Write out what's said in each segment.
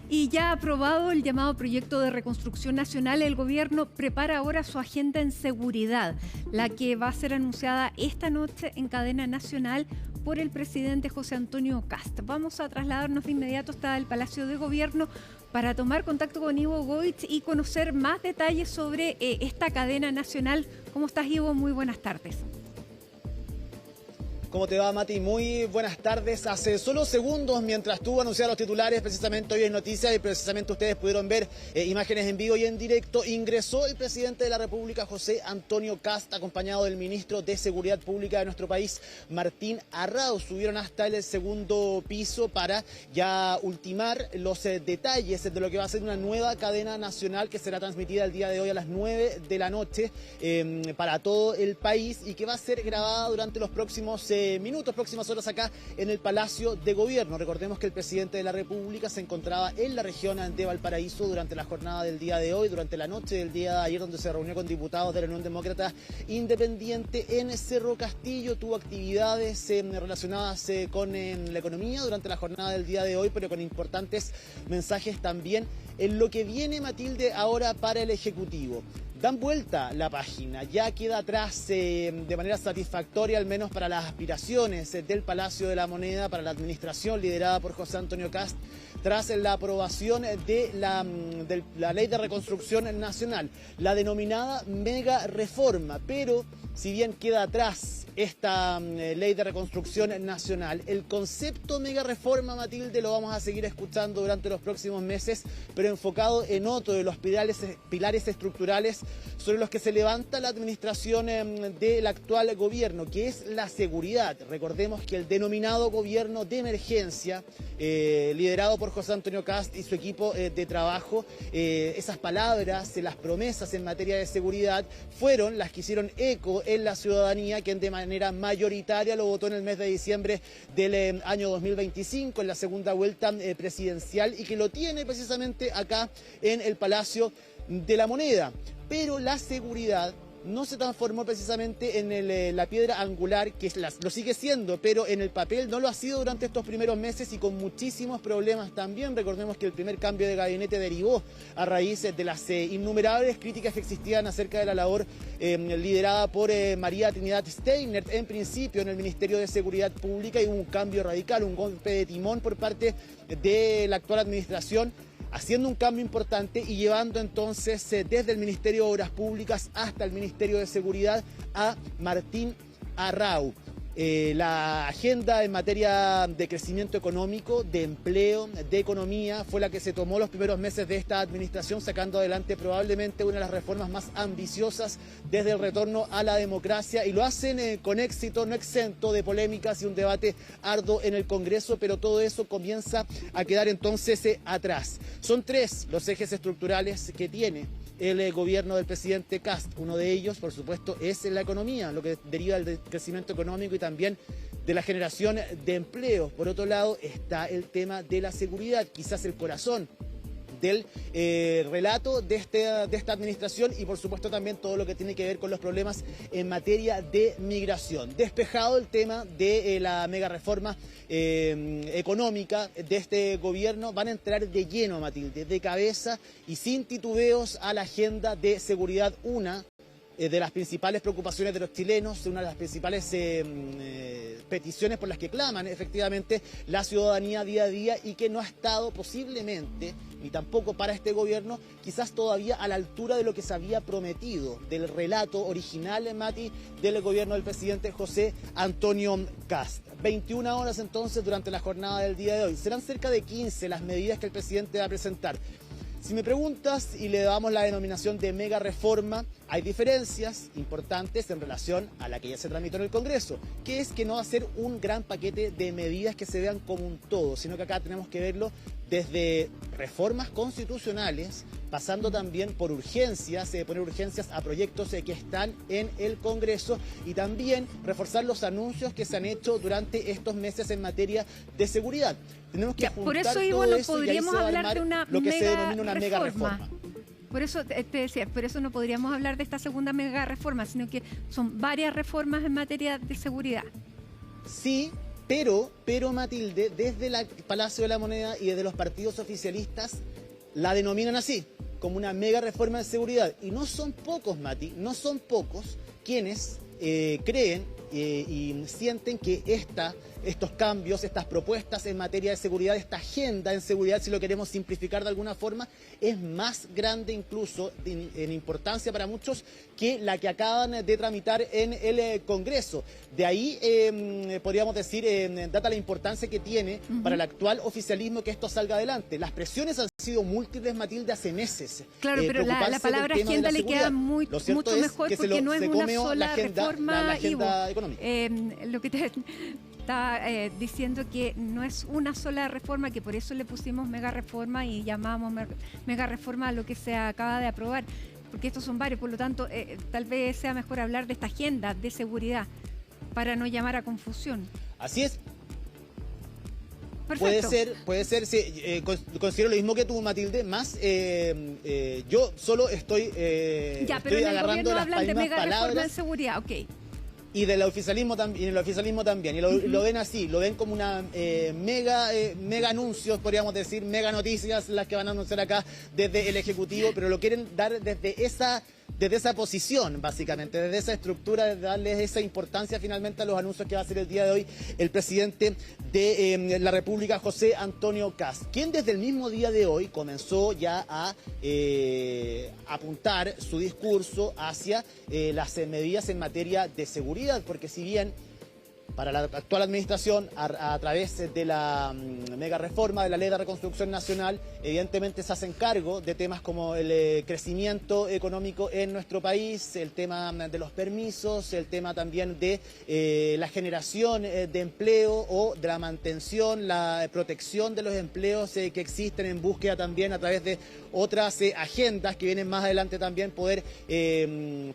Y ya aprobado el llamado proyecto de reconstrucción nacional, el gobierno prepara ahora su agenda en seguridad, la que va a ser anunciada esta noche en cadena nacional por el presidente José Antonio Kast. Vamos a trasladarnos de inmediato hasta el Palacio de Gobierno para tomar contacto con Ivo Goich y conocer más detalles sobre esta cadena nacional. ¿Cómo estás, Ivo? Muy buenas tardes. ¿Cómo te va, Mati? Muy buenas tardes. Hace solo segundos, mientras tú anunciabas los titulares, precisamente hoy en Noticias, y precisamente ustedes pudieron ver imágenes en vivo y en directo, ingresó el presidente de la República, José Antonio Kast, acompañado del ministro de Seguridad Pública de nuestro país, Martín Arrau. Subieron hasta el segundo piso para ya ultimar los detalles de lo que va a ser una nueva cadena nacional que será transmitida el día de hoy a las 9 de la noche para todo el país y que va a ser grabada durante los próximos próximas horas acá en el Palacio de Gobierno. Recordemos que el presidente de la República se encontraba en la región de Valparaíso durante la jornada del día de hoy, durante la noche del día de ayer, donde se reunió con diputados de la Unión Demócrata Independiente en Cerro Castillo. Tuvo actividades relacionadas con la economía durante la jornada del día de hoy, pero con importantes mensajes también en lo que viene, Matilde, ahora para el Ejecutivo. Dan vuelta la página, ya queda atrás de manera satisfactoria, al menos para las aspiraciones del Palacio de la Moneda, para la administración liderada por José Antonio Kast, tras la aprobación de la Ley de Reconstrucción Nacional, la denominada mega reforma. Pero si bien queda atrás esta Ley de Reconstrucción Nacional, el concepto mega reforma, Matilde, lo vamos a seguir escuchando durante los próximos meses, pero enfocado en otro de los pilares estructurales sobre los que se levanta la administración del actual gobierno, que es la seguridad. Recordemos que el denominado gobierno de emergencia, liderado por José Antonio Kast y su equipo de trabajo, esas palabras, las promesas en materia de seguridad, fueron las que hicieron eco en la ciudadanía, quien de manera mayoritaria lo votó en el mes de diciembre del año 2025, en la segunda vuelta presidencial, y que lo tiene precisamente acá en el Palacio de la Moneda. Pero la seguridad no se transformó precisamente en la piedra angular, que lo sigue siendo, pero en el papel no lo ha sido durante estos primeros meses y con muchísimos problemas también. Recordemos que el primer cambio de gabinete derivó a raíz de las innumerables críticas que existían acerca de la labor liderada por María Trinidad Steiner, en principio en el Ministerio de Seguridad Pública, y hubo un cambio radical, un golpe de timón por parte de la actual administración, haciendo un cambio importante y llevando entonces desde el Ministerio de Obras Públicas hasta el Ministerio de Seguridad a Martín Arrau. La agenda en materia de crecimiento económico, de empleo, de economía, fue la que se tomó los primeros meses de esta administración, sacando adelante probablemente una de las reformas más ambiciosas desde el retorno a la democracia, y lo hacen con éxito, no exento de polémicas y un debate arduo en el Congreso, pero todo eso comienza a quedar entonces atrás. Son tres los ejes estructurales que tiene el gobierno del presidente Kast. Uno de ellos, por supuesto, es la economía, lo que deriva del crecimiento económico y también de la generación de empleo. Por otro lado, está el tema de la seguridad, quizás el corazón del relato de esta administración, y por supuesto también todo lo que tiene que ver con los problemas en materia de migración. Despejado el tema de la mega reforma económica de este gobierno, van a entrar de lleno, Matilde, de cabeza y sin titubeos a la agenda de seguridad, una de las principales preocupaciones de los chilenos, una de las principales peticiones por las que claman efectivamente la ciudadanía día a día, y que no ha estado posiblemente, ni tampoco para este gobierno, quizás todavía a la altura de lo que se había prometido, del relato original, Mati, del gobierno del presidente José Antonio Kast. 21 horas entonces durante la jornada del día de hoy. Serán cerca de 15 las medidas que el presidente va a presentar. Si me preguntas y le damos la denominación de mega reforma, hay diferencias importantes en relación a la que ya se tramitó en el Congreso, que es que no va a ser un gran paquete de medidas que se vean como un todo, sino que acá tenemos que verlo desde reformas constitucionales, pasando también por urgencias, poner urgencias a proyectos que están en el Congreso, y también reforzar los anuncios que se han hecho durante estos meses en materia de seguridad. Tenemos que juntar por eso, todo Ivo, no eso, podríamos y ahí se va a hablar de armar una lo que se denomina una mega reforma. reforma. Por eso te decía, por eso no podríamos hablar de esta segunda mega reforma, sino que son varias reformas en materia de seguridad. Sí, Pero Matilde, desde el Palacio de la Moneda y desde los partidos oficialistas la denominan así, como una mega reforma de seguridad. Y no son pocos, Mati, no son pocos quienes creen y sienten que estos cambios, estas propuestas en materia de seguridad, esta agenda en seguridad, si lo queremos simplificar de alguna forma, es más grande incluso en importancia para muchos que la que acaban de tramitar en el Congreso. De ahí, podríamos decir, data la importancia que tiene para el actual oficialismo que esto salga adelante. Las presiones han sido múltiples, Matilde, hace meses. Claro, pero la palabra agenda le queda mucho mejor porque no es una sola reforma, económica. Lo que te está diciendo que no es una sola reforma, que por eso le pusimos mega reforma y llamamos mega reforma a lo que se acaba de aprobar, porque estos son varios, por lo tanto tal vez sea mejor hablar de esta agenda de seguridad para no llamar a confusión. Así es. Perfecto. Puede ser, sí, considero lo mismo que tú, Matilde, más yo solo estoy, ya, pero estoy en el agarrando las hablan de mega palabras reforma en seguridad, ok. Y del oficialismo también, y lo ven así, lo ven como una mega anuncios, podríamos decir, mega noticias las que van a anunciar acá desde el Ejecutivo, pero lo quieren dar desde esa posición, básicamente, desde esa estructura, de darles esa importancia finalmente a los anuncios que va a hacer el día de hoy el presidente de la República, José Antonio Kast, quien desde el mismo día de hoy comenzó ya a apuntar su discurso hacia las medidas en materia de seguridad, porque si bien para la actual administración, a través de la mega reforma de la Ley de Reconstrucción Nacional, evidentemente se hacen cargo de temas como el crecimiento económico en nuestro país, el tema de los permisos, el tema también de la generación de empleo o de la mantención, la protección de los empleos que existen en búsqueda también a través de otras agendas que vienen más adelante también, poder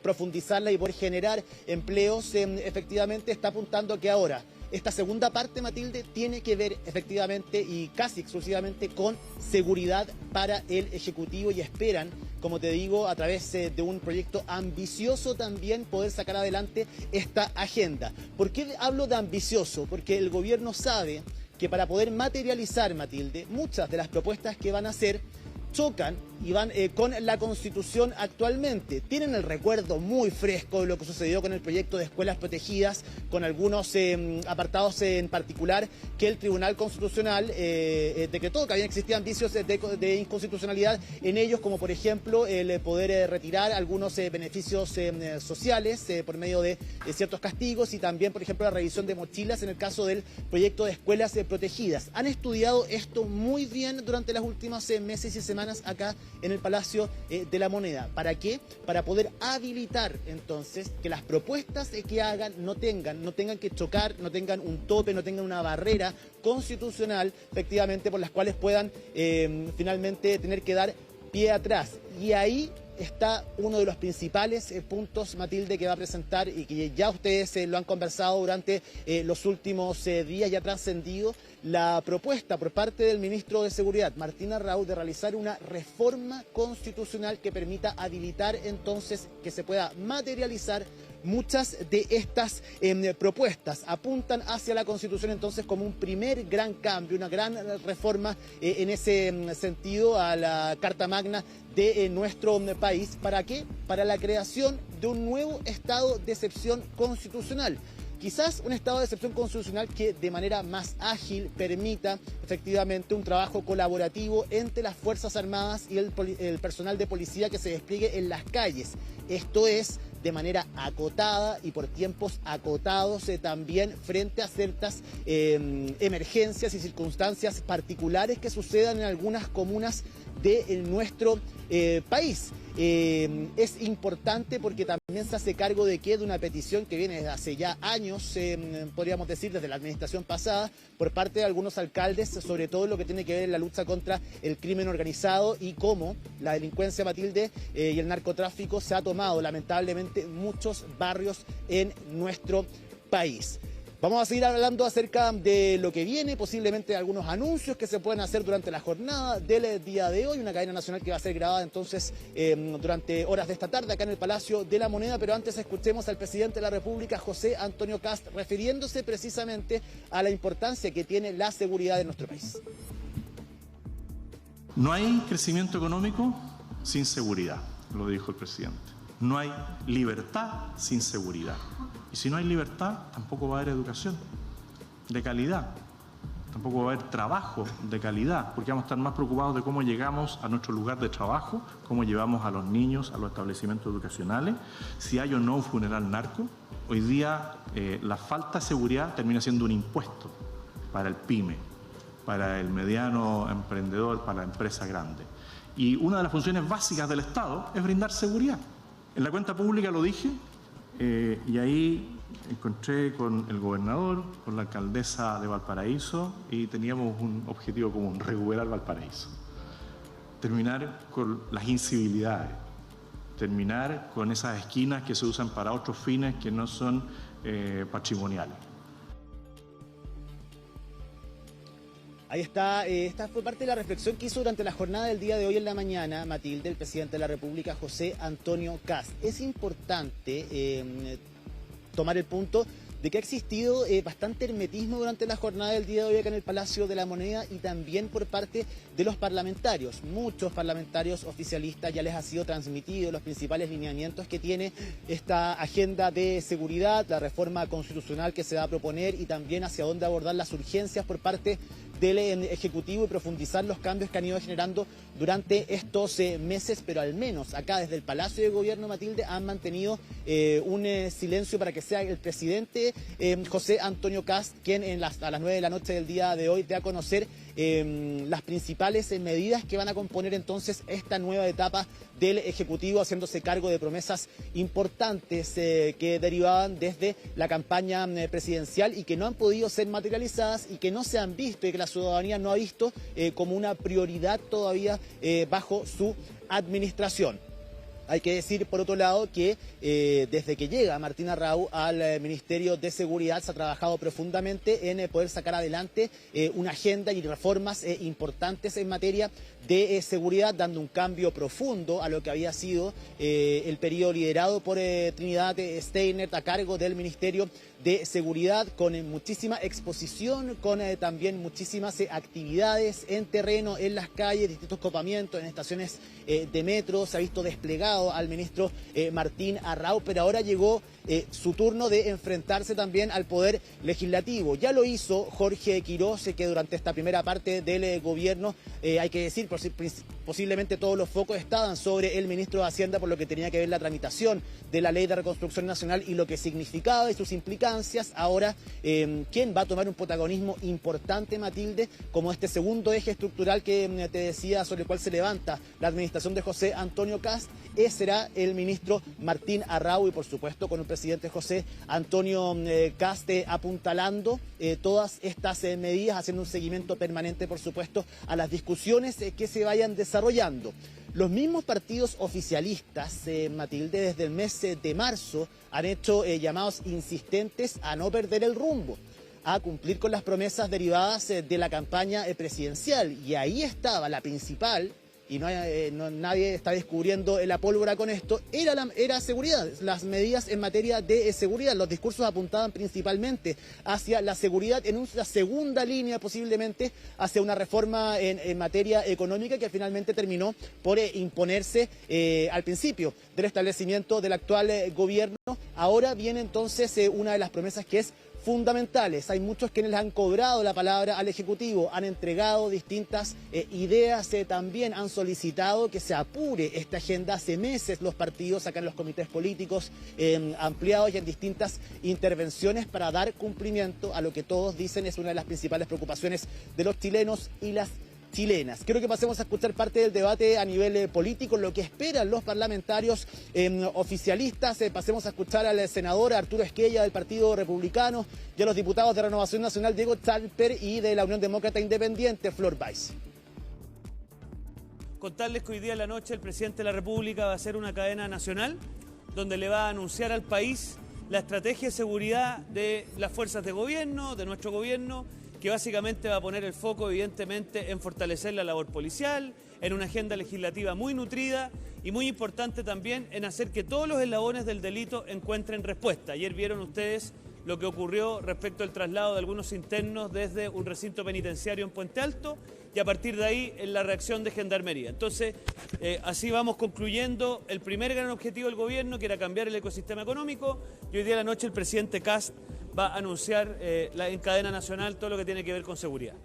profundizarla y poder generar empleos. Efectivamente está apuntando que ahora esta segunda parte, Matilde, tiene que ver efectivamente y casi exclusivamente con seguridad para el Ejecutivo y esperan, como te digo, a través de un proyecto ambicioso también poder sacar adelante esta agenda. ¿Por qué hablo de ambicioso? Porque el gobierno sabe que para poder materializar, Matilde, muchas de las propuestas que van a hacer chocan y van con la Constitución actualmente. Tienen el recuerdo muy fresco de lo que sucedió con el proyecto de escuelas protegidas, con algunos apartados en particular que el Tribunal Constitucional decretó que existían vicios de inconstitucionalidad en ellos, como por ejemplo el poder retirar algunos beneficios sociales por medio de ciertos castigos y también, por ejemplo, la revisión de mochilas en el caso del proyecto de escuelas protegidas. Han estudiado esto muy bien durante las últimas meses y semanas acá en el Palacio de la Moneda. ¿Para qué? Para poder habilitar entonces que las propuestas que hagan no tengan que chocar, no tengan un tope, no tengan una barrera constitucional, efectivamente, por las cuales puedan finalmente tener que dar pie atrás. Y ahí está uno de los principales puntos, Matilde, que va a presentar y que ya ustedes lo han conversado durante los últimos días y ha trascendido la propuesta por parte del ministro de Seguridad, Martín Arrau, de realizar una reforma constitucional que permita habilitar entonces que se pueda materializar muchas de estas propuestas. Apuntan hacia la Constitución entonces como un primer gran cambio, una gran reforma en ese sentido a la Carta Magna de nuestro país. ¿Para qué? Para la creación de un nuevo estado de excepción constitucional. Quizás un estado de excepción constitucional que de manera más ágil permita efectivamente un trabajo colaborativo entre las Fuerzas Armadas y el personal de policía que se despliegue en las calles. Esto es de manera acotada y por tiempos acotados también frente a ciertas emergencias y circunstancias particulares que sucedan en algunas comunas de nuestro país. Es importante porque también se hace cargo de una petición que viene desde hace ya años, podríamos decir desde la administración pasada, por parte de algunos alcaldes, sobre todo lo que tiene que ver en la lucha contra el crimen organizado y cómo la delincuencia, Matilde, y el narcotráfico se ha tomado lamentablemente muchos barrios en nuestro país. Vamos a seguir hablando acerca de lo que viene, posiblemente algunos anuncios que se pueden hacer durante la jornada del día de hoy, una cadena nacional que va a ser grabada entonces durante horas de esta tarde acá en el Palacio de la Moneda, pero antes escuchemos al presidente de la República, José Antonio Kast, refiriéndose precisamente a la importancia que tiene la seguridad en nuestro país. No hay crecimiento económico sin seguridad, lo dijo el presidente. No hay libertad sin seguridad. Y si no hay libertad, tampoco va a haber educación de calidad, tampoco va a haber trabajo de calidad, porque vamos a estar más preocupados de cómo llegamos a nuestro lugar de trabajo, cómo llevamos a los niños a los establecimientos educacionales, si hay o no un funeral narco. Hoy día la falta de seguridad termina siendo un impuesto para el pyme, para el mediano emprendedor, para la empresa grande. Y una de las funciones básicas del Estado es brindar seguridad. En la cuenta pública lo dije, y ahí encontré con el gobernador, con la alcaldesa de Valparaíso, y teníamos un objetivo común: recuperar Valparaíso. Terminar con las incivilidades, terminar con esas esquinas que se usan para otros fines que no son patrimoniales. Ahí está, esta fue parte de la reflexión que hizo durante la jornada del día de hoy en la mañana, Matilde, el presidente de la República, José Antonio Kast. Es importante tomar el punto de que ha existido bastante hermetismo durante la jornada del día de hoy acá en el Palacio de la Moneda y también por parte de los parlamentarios. Muchos parlamentarios oficialistas ya les ha sido transmitido los principales lineamientos que tiene esta agenda de seguridad, la reforma constitucional que se va a proponer y también hacia dónde abordar las urgencias por parte del Ejecutivo y profundizar los cambios que han ido generando durante estos meses, pero al menos acá desde el Palacio de Gobierno, Matilde, han mantenido un silencio para que sea el presidente José Antonio Kast quien a las 9 de la noche del día de hoy dé a conocer las principales medidas que van a componer entonces esta nueva etapa del Ejecutivo, haciéndose cargo de promesas importantes que derivaban desde la campaña presidencial y que no han podido ser materializadas y que no se han visto y que la ciudadanía no ha visto como una prioridad todavía bajo su administración. Hay que decir, por otro lado, que desde que llega Martín Arrau al Ministerio de Seguridad se ha trabajado profundamente en poder sacar adelante una agenda y reformas importantes en materia de seguridad, dando un cambio profundo a lo que había sido el periodo liderado por Trinidad Steinert a cargo del Ministerio de Seguridad, con muchísima exposición, con también muchísimas actividades en terreno, en las calles, distintos copamientos, en estaciones de metro. Se ha visto desplegado al ministro Martín Arrau, pero ahora llegó su turno de enfrentarse también al Poder Legislativo. Ya lo hizo Jorge Quiroz, que durante esta primera parte del gobierno, hay que decir, posiblemente todos los focos estaban sobre el ministro de Hacienda por lo que tenía que ver la tramitación de la Ley de Reconstrucción Nacional y lo que significaba y sus implicancias. Ahora, ¿quién va a tomar un protagonismo importante, Matilde, como este segundo eje estructural que te decía sobre el cual se levanta la administración de José Antonio Kast? Será el ministro Martín Arrau y, por supuesto, con el presidente José Antonio Kast apuntalando todas estas medidas, haciendo un seguimiento permanente, por supuesto, a las discusiones que se vayan desarrollando. Los mismos partidos oficialistas, Matilde, desde el mes de marzo han hecho llamados insistentes a no perder el rumbo, a cumplir con las promesas derivadas de la campaña presidencial. Y ahí estaba la principal, y nadie está descubriendo la pólvora con esto, era seguridad. Las medidas en materia de seguridad, los discursos apuntaban principalmente hacia la seguridad, en una segunda línea posiblemente hacia una reforma en materia económica que finalmente terminó por imponerse al principio del establecimiento del actual gobierno. Ahora viene entonces una de las promesas que es fundamentales. Hay muchos quienes le han cobrado la palabra al Ejecutivo, han entregado distintas ideas, también han solicitado que se apure esta agenda. Hace meses los partidos acá en los comités políticos ampliados y en distintas intervenciones para dar cumplimiento a lo que todos dicen es una de las principales preocupaciones de los chilenos y las chilenas. Quiero que pasemos a escuchar parte del debate a nivel político, lo que esperan los parlamentarios oficialistas. Pasemos a escuchar al senador Arturo Esquella del Partido Republicano y a los diputados de Renovación Nacional Diego Chalper y de la Unión Demócrata Independiente Flor Báez. Contarles que hoy día en la noche el presidente de la República va a hacer una cadena nacional donde le va a anunciar al país la estrategia de seguridad de las fuerzas de gobierno, de nuestro gobierno, que básicamente va a poner el foco evidentemente en fortalecer la labor policial, en una agenda legislativa muy nutrida y muy importante también en hacer que todos los eslabones del delito encuentren respuesta. Ayer vieron ustedes lo que ocurrió respecto al traslado de algunos internos desde un recinto penitenciario en Puente Alto y a partir de ahí en la reacción de Gendarmería. Entonces, así vamos concluyendo el primer gran objetivo del gobierno, que era cambiar el ecosistema económico, y hoy día a la noche el presidente Kast va a anunciar en cadena nacional todo lo que tiene que ver con seguridad.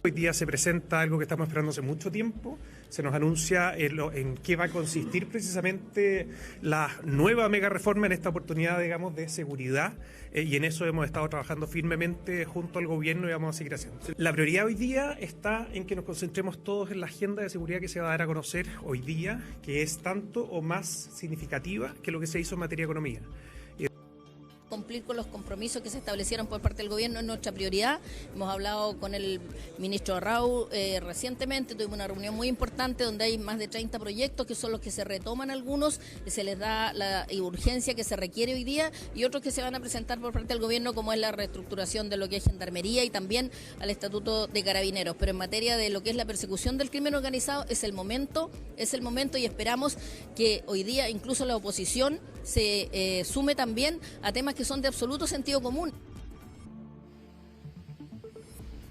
Hoy día se presenta algo que estamos esperando hace mucho tiempo. Se nos anuncia en qué va a consistir precisamente la nueva mega reforma en esta oportunidad, digamos, de seguridad, y en eso hemos estado trabajando firmemente junto al gobierno y vamos a seguir haciendo. La prioridad hoy día está en que nos concentremos todos en la agenda de seguridad que se va a dar a conocer hoy día, que es tanto o más significativa que lo que se hizo en materia de economía. Cumplir con los compromisos que se establecieron por parte del gobierno es nuestra prioridad. Hemos hablado con el ministro Raúl recientemente, tuvimos una reunión muy importante donde hay más de 30 proyectos que son los que se retoman algunos, se les da la urgencia que se requiere hoy día y otros que se van a presentar por parte del gobierno como es la reestructuración de lo que es Gendarmería y también al Estatuto de Carabineros. Pero en materia de lo que es la persecución del crimen organizado es el momento y esperamos que hoy día incluso la oposición se sume también a temas que son de absoluto sentido común.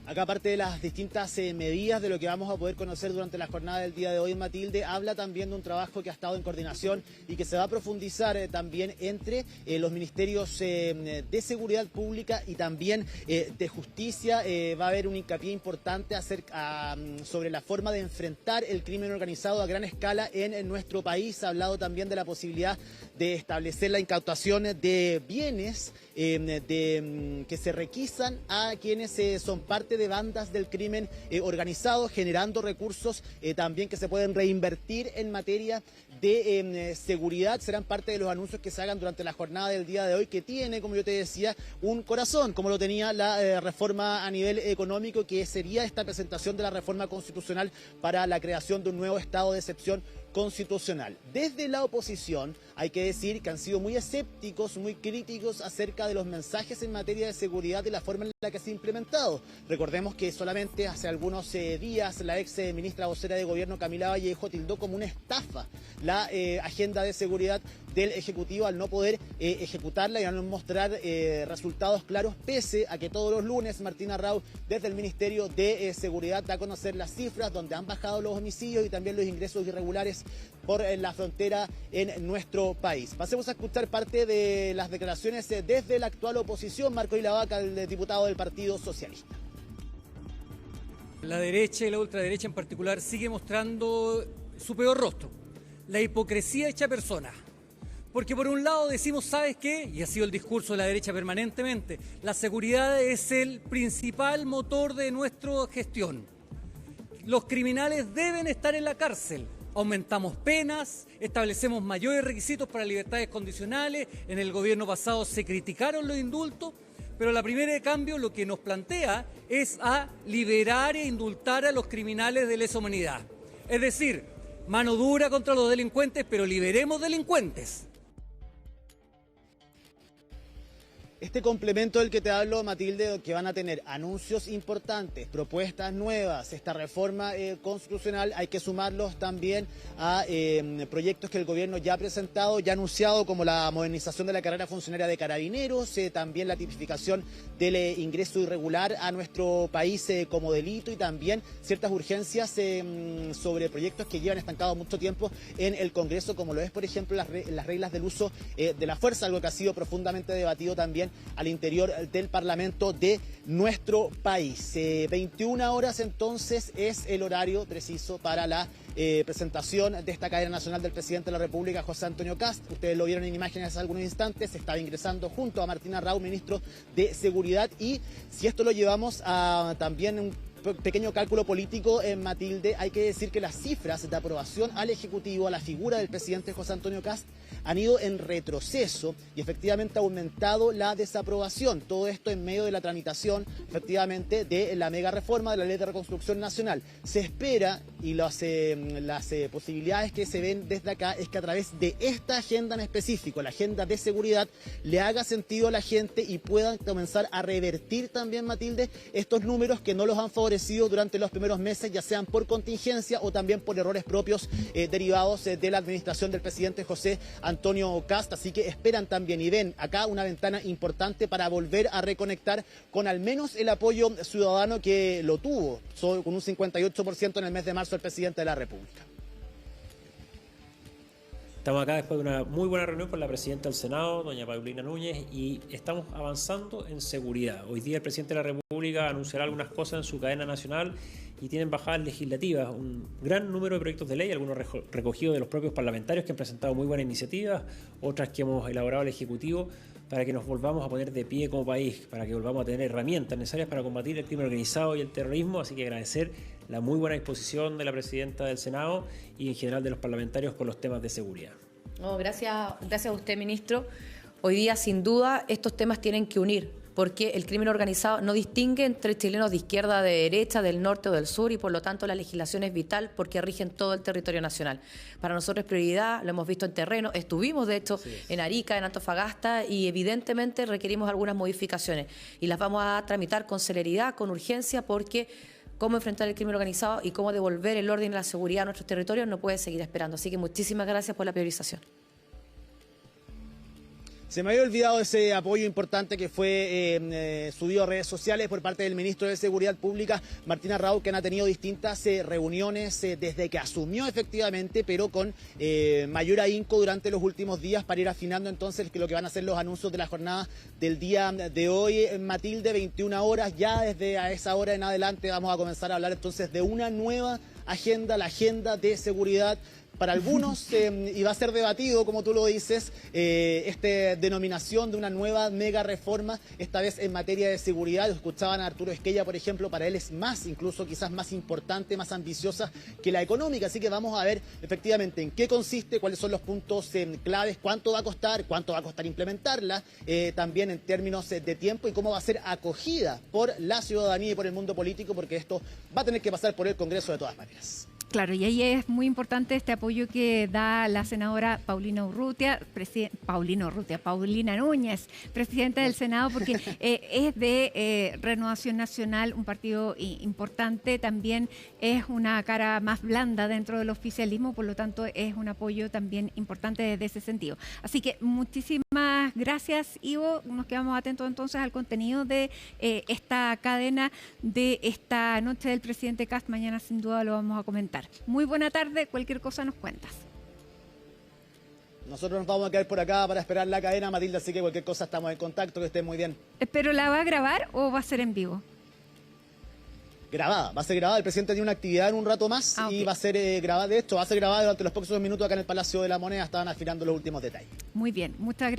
Acá, aparte de las distintas medidas de lo que vamos a poder conocer durante la jornada del día de hoy, Matilde, habla también de un trabajo que ha estado en coordinación y que se va a profundizar también entre los ministerios de Seguridad Pública y también de Justicia. Va a haber un hincapié importante sobre la forma de enfrentar el crimen organizado a gran escala en nuestro país. Ha hablado también de la posibilidad de establecer la incautación de bienes que se requisan a quienes son parte de bandas del crimen organizado, generando recursos también que se pueden reinvertir en materia de seguridad. Serán parte de los anuncios que se hagan durante la jornada del día de hoy, que tiene, como yo te decía, un corazón, como lo tenía la reforma a nivel económico, que sería esta presentación de la reforma constitucional para la creación de un nuevo estado de excepción constitucional. Desde la oposición hay que decir que han sido muy escépticos, muy críticos acerca de los mensajes en materia de seguridad y la forma en la que se ha implementado. Recordemos que solamente hace algunos días la ex ministra vocera de gobierno Camila Vallejo tildó como una estafa la agenda de seguridad del Ejecutivo al no poder ejecutarla y al no mostrar resultados claros, pese a que todos los lunes Martina Raúl desde el Ministerio de Seguridad da a conocer las cifras donde han bajado los homicidios y también los ingresos irregulares por la frontera en nuestro país. Pasemos a escuchar parte de las declaraciones desde la actual oposición. Marco Ilavaca, el diputado del Partido Socialista. La derecha y la ultraderecha en particular sigue mostrando su peor rostro, la hipocresía hecha persona. Porque por un lado decimos, ¿sabes qué? Y ha sido el discurso de la derecha permanentemente, la seguridad es el principal motor de nuestra gestión. Los criminales deben estar en la cárcel. Aumentamos penas, establecemos mayores requisitos para libertades condicionales. En el gobierno pasado se criticaron los indultos, pero la primera de cambio lo que nos plantea es a liberar e indultar a los criminales de lesa humanidad. Es decir, mano dura contra los delincuentes, pero liberemos delincuentes. Este complemento del que te hablo, Matilde, que van a tener anuncios importantes, propuestas nuevas, esta reforma constitucional, hay que sumarlos también a proyectos que el gobierno ya ha presentado, ya ha anunciado, como la modernización de la carrera funcionaria de carabineros, también la tipificación del ingreso irregular a nuestro país como delito y también ciertas urgencias sobre proyectos que llevan estancados mucho tiempo en el Congreso, como lo es, por ejemplo, las reglas del uso de la fuerza, algo que ha sido profundamente debatido también al interior del Parlamento de nuestro país. 21 horas entonces es el horario preciso para la presentación de esta cadena nacional del presidente de la República, José Antonio Kast. Ustedes lo vieron en imágenes hace algunos instantes, estaba ingresando junto a Martina Raúl, ministro de Seguridad, y si esto lo llevamos a también un pequeño cálculo político, Matilde, hay que decir que las cifras de aprobación al Ejecutivo, a la figura del presidente José Antonio Kast, han ido en retroceso y efectivamente ha aumentado la desaprobación. Todo esto en medio de la tramitación, efectivamente, de la mega reforma de la Ley de Reconstrucción Nacional. Se espera, y las posibilidades que se ven desde acá, es que a través de esta agenda en específico, la agenda de seguridad, le haga sentido a la gente y puedan comenzar a revertir también, Matilde, estos números que no los han favorecido durante los primeros meses, ya sean por contingencia o también por errores propios derivados de la administración del presidente José Antonio Kast. Así que esperan también y ven acá una ventana importante para volver a reconectar con al menos el apoyo ciudadano que lo tuvo, con un 58% en el mes de marzo el presidente de la República. Estamos acá después de una muy buena reunión con la presidenta del Senado, doña Paulina Núñez, y estamos avanzando en seguridad. Hoy día el presidente de la República anunciará algunas cosas en su cadena nacional y tienen bajadas legislativas, un gran número de proyectos de ley, algunos recogidos de los propios parlamentarios que han presentado muy buenas iniciativas, otras que hemos elaborado al Ejecutivo, para que nos volvamos a poner de pie como país, para que volvamos a tener herramientas necesarias para combatir el crimen organizado y el terrorismo. Así que agradecer la muy buena disposición de la presidenta del Senado y en general de los parlamentarios con los temas de seguridad. No, gracias a usted, ministro. Hoy día, sin duda, estos temas tienen que unir, porque el crimen organizado no distingue entre chilenos de izquierda, de derecha, del norte o del sur, y por lo tanto la legislación es vital porque rigen todo el territorio nacional. Para nosotros es prioridad, lo hemos visto en terreno, estuvimos de hecho en Arica, en Antofagasta, y evidentemente requerimos algunas modificaciones y las vamos a tramitar con celeridad, con urgencia, porque cómo enfrentar el crimen organizado y cómo devolver el orden y la seguridad a nuestros territorios no puede seguir esperando. Así que muchísimas gracias por la priorización. Se me había olvidado ese apoyo importante que fue subido a redes sociales por parte del ministro de Seguridad Pública, Martín Arrau, quien ha tenido distintas reuniones desde que asumió efectivamente, pero con mayor ahínco durante los últimos días para ir afinando entonces lo que van a ser los anuncios de la jornada del día de hoy. Matilde, 21 horas, ya desde a esa hora en adelante vamos a comenzar a hablar entonces de una nueva agenda, la agenda de seguridad. Para algunos, y va a ser debatido, como tú lo dices, esta denominación de una nueva mega reforma, esta vez en materia de seguridad. Escuchaban a Arturo Esquella, por ejemplo, para él es más, incluso quizás más importante, más ambiciosa que la económica. Así que vamos a ver efectivamente en qué consiste, cuáles son los puntos claves, cuánto va a costar implementarla, también en términos de tiempo y cómo va a ser acogida por la ciudadanía y por el mundo político, porque esto va a tener que pasar por el Congreso de todas maneras. Claro, y ahí es muy importante este apoyo que da la senadora Paulina Núñez, presidenta del Senado, porque es de Renovación Nacional, un partido importante, también es una cara más blanda dentro del oficialismo, por lo tanto es un apoyo también importante desde ese sentido. Así que muchísimas gracias, Ivo, nos quedamos atentos entonces al contenido de esta cadena de esta noche del presidente Kast. Mañana sin duda lo vamos a comentar. Muy buena tarde, cualquier cosa nos cuentas. Nosotros nos vamos a quedar por acá para esperar la cadena, Matilde, así que cualquier cosa estamos en contacto, que estén muy bien. ¿Pero la va a grabar o va a ser en vivo? Grabada, va a ser grabada. El presidente tiene una actividad en un rato más y va a ser grabada. De hecho, va a ser grabada durante los próximos minutos acá en el Palacio de la Moneda. Estaban afinando los últimos detalles. Muy bien, muchas gracias.